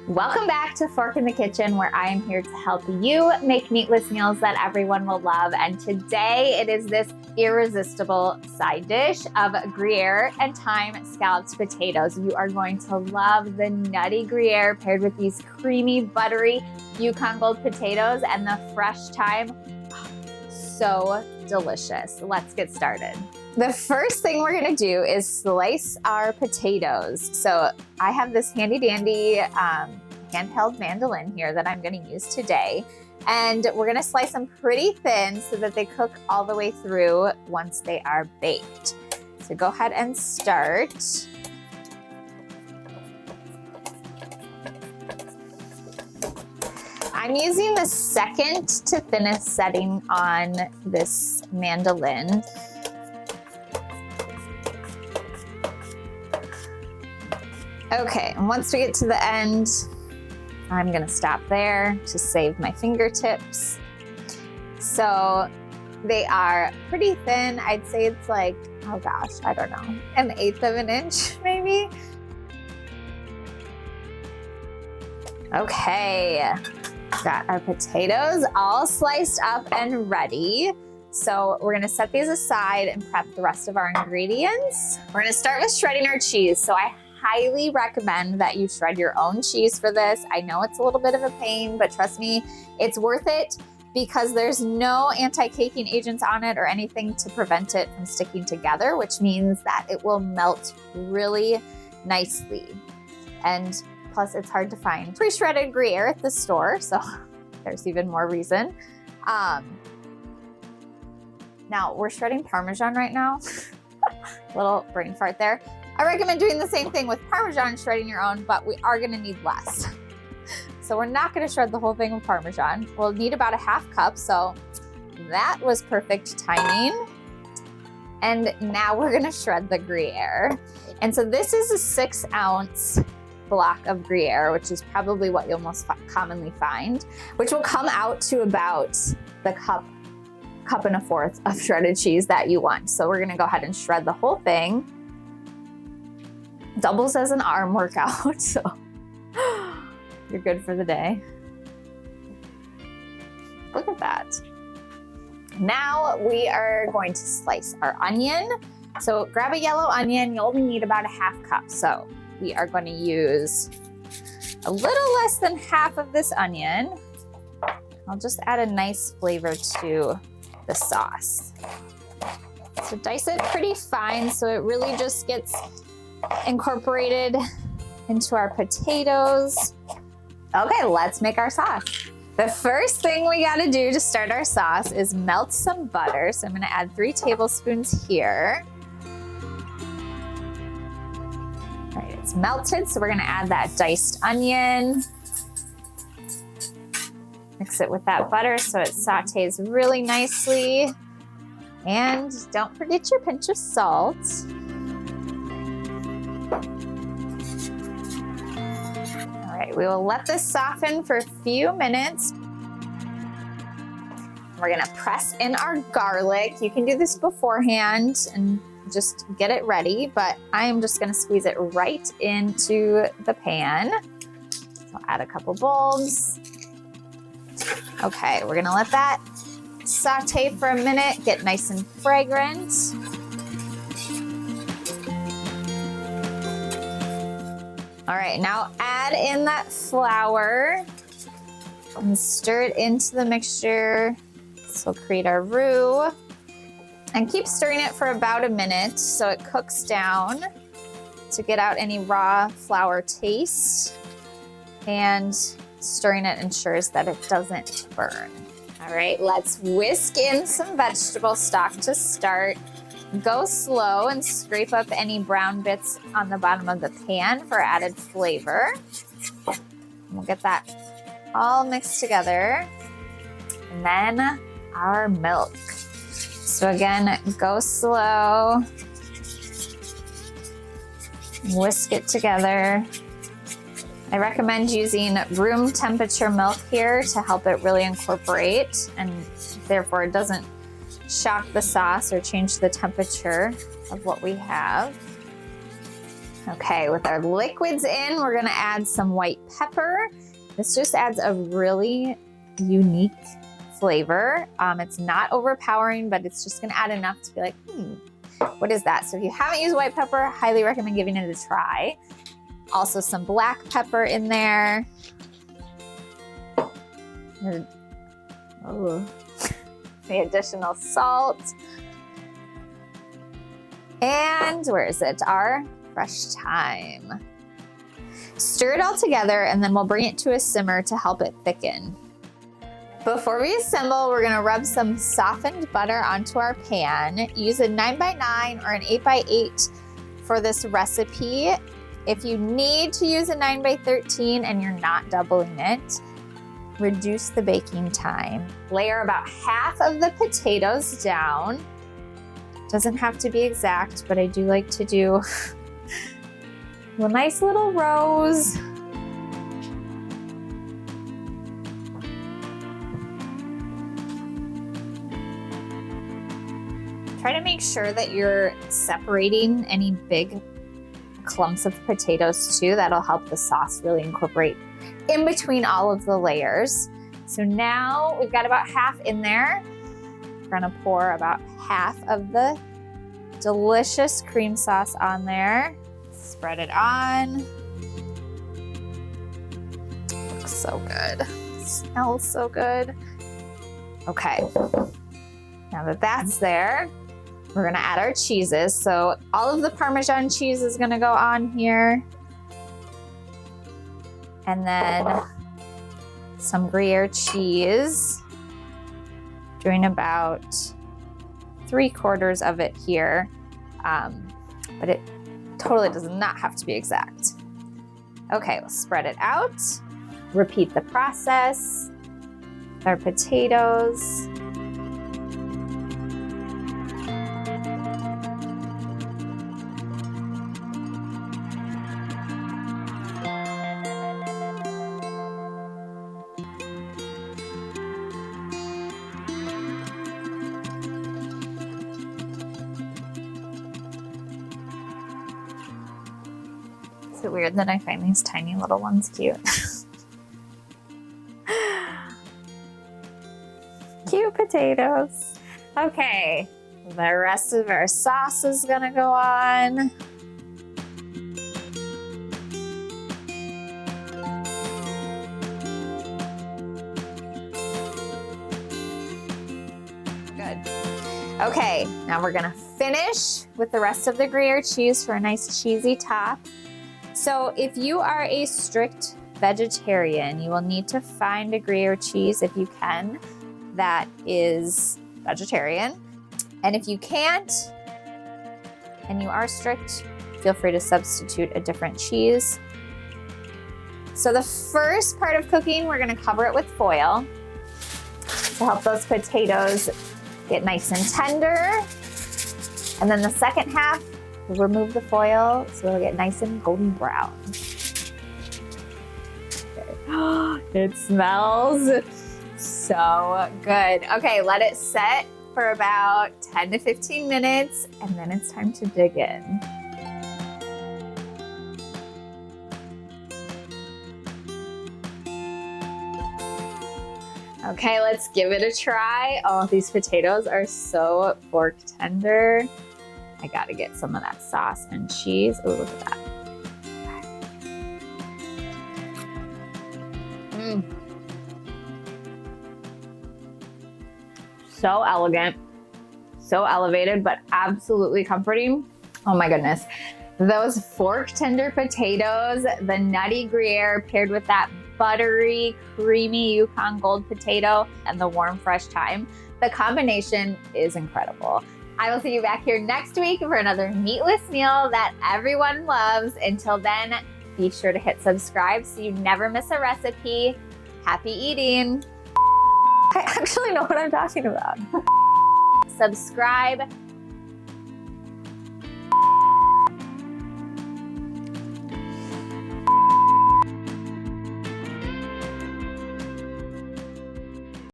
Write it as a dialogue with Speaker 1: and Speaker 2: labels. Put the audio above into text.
Speaker 1: Welcome back to Fork in the Kitchen, where I am here to help you make meatless meals that everyone will love. And today it is this irresistible side dish of Gruyere and thyme scalloped potatoes. You are going to love the nutty Gruyere paired with these creamy, buttery Yukon Gold potatoes and the fresh thyme. So delicious. Let's get started. The first thing we're gonna do is slice our potatoes. So I have this handy dandy handheld mandolin here that I'm gonna use today. And we're gonna slice them pretty thin so that they cook all the way through once they are baked. So go ahead and start. I'm using the second to thinnest setting on this mandolin. Okay, and once we get to the end, I'm gonna stop there to save my fingertips. So they are pretty thin. I'd say it's like, oh gosh, I don't know, 1/8 of an inch maybe. Okay, got our potatoes all sliced up and ready. So we're gonna set these aside and prep the rest of our ingredients. We're gonna start with shredding our cheese. So I highly recommend that you shred your own cheese for this. I know it's a little bit of a pain, but trust me, it's worth it because there's no anti-caking agents on it or anything to prevent it from sticking together, which means that it will melt really nicely. And plus it's hard to find pre-shredded Gruyere at the store, so there's even more reason. Now we're shredding Parmesan right now. Little brain fart there. I recommend doing the same thing with Parmesan, shredding your own, but we are gonna need less. So we're not gonna shred the whole thing with Parmesan. We'll need about 1/2 cup, so that was perfect timing. And now we're gonna shred the Gruyere. And so this is a 6-ounce block of Gruyere, which is probably what you'll most commonly find, which will come out to about the cup and 1/4 of shredded cheese that you want. So we're gonna go ahead and shred the whole thing. Doubles as an arm workout, so you're good for the day. Look at that. Now we are going to slice our onion. So grab a yellow onion. You only need about 1/2 cup. So we are going to use a little less than half of this onion. I'll just add a nice flavor to the sauce. So dice it pretty fine so it really just gets incorporated into our potatoes. Okay, let's make our sauce. The first thing we gotta do to start our sauce is melt some butter. So I'm gonna add 3 tablespoons here. All right, it's melted, so we're gonna add that diced onion. Mix it with that butter so it sautés really nicely. And don't forget your pinch of salt. We will let this soften for a few minutes. We're gonna press in our garlic. You can do this beforehand and just get it ready, but I am just gonna squeeze it right into the pan. I'll add a couple bulbs. Okay, we're gonna let that saute for a minute, get nice and fragrant. All right, now add in that flour and stir it into the mixture. This will create our roux. And keep stirring it for about a minute so it cooks down to get out any raw flour taste. And stirring it ensures that it doesn't burn. All right, let's whisk in some vegetable stock to start. Go slow and scrape up any brown bits on the bottom of the pan for added flavor. We'll get that all mixed together. And then our milk. So again, go slow. Whisk it together. I recommend using room temperature milk here to help it really incorporate, and therefore it doesn't shock the sauce or change the temperature of what we have. Okay, with our liquids in, we're gonna add some white pepper. This just adds a really unique flavor. It's not overpowering, but it's just gonna add enough to be like, what is that? So if you haven't used white pepper, I highly recommend giving it a try. Also some black pepper in there. Oh, the additional salt. And where is it? Our fresh thyme. Stir it all together and then we'll bring it to a simmer to help it thicken. Before we assemble, we're gonna rub some softened butter onto our pan. Use a 9x9 or an 8x8 for this recipe. If you need to use a 9x13 and you're not doubling it, reduce the baking time. Layer about half of the potatoes down. Doesn't have to be exact, but I do like to do a nice little rows. Try to make sure that you're separating any big clumps of potatoes too. That'll help the sauce really incorporate in between all of the layers. So now we've got about half in there. We're gonna pour about half of the delicious cream sauce on there. Spread it on. Looks so good. Smells so good. Okay, now that that's there, we're gonna add our cheeses. So all of the Parmesan cheese is gonna go on here. And then some Gruyere cheese. Doing about 3/4 of it here. But it totally does not have to be exact. Okay, we'll spread it out. Repeat the process with our potatoes. Is it weird that I find these tiny little ones cute? Cute potatoes. Okay, the rest of our sauce is gonna go on. Good. Okay, now we're gonna finish with the rest of the Gruyere cheese for a nice cheesy top. So if you are a strict vegetarian, you will need to find a Gruyere cheese, if you can, that is vegetarian. And if you can't, and you are strict, feel free to substitute a different cheese. So the first part of cooking, we're gonna cover it with foil to help those potatoes get nice and tender. And then the second half, we'll remove the foil so it'll get nice and golden brown. Okay. It smells so good. Okay, let it set for about 10 to 15 minutes and then it's time to dig in. Okay, let's give it a try. Oh, these potatoes are so fork tender. I gotta get some of that sauce and cheese. Oh, look at that. So elegant, so elevated, but absolutely comforting. Oh my goodness. Those fork tender potatoes, the nutty Gruyere paired with that buttery, creamy Yukon Gold potato and the warm, fresh thyme. The combination is incredible. I will see you back here next week for another meatless meal that everyone loves. Until then, be sure to hit subscribe so you never miss a recipe. Happy eating. I actually know what I'm talking about. Subscribe,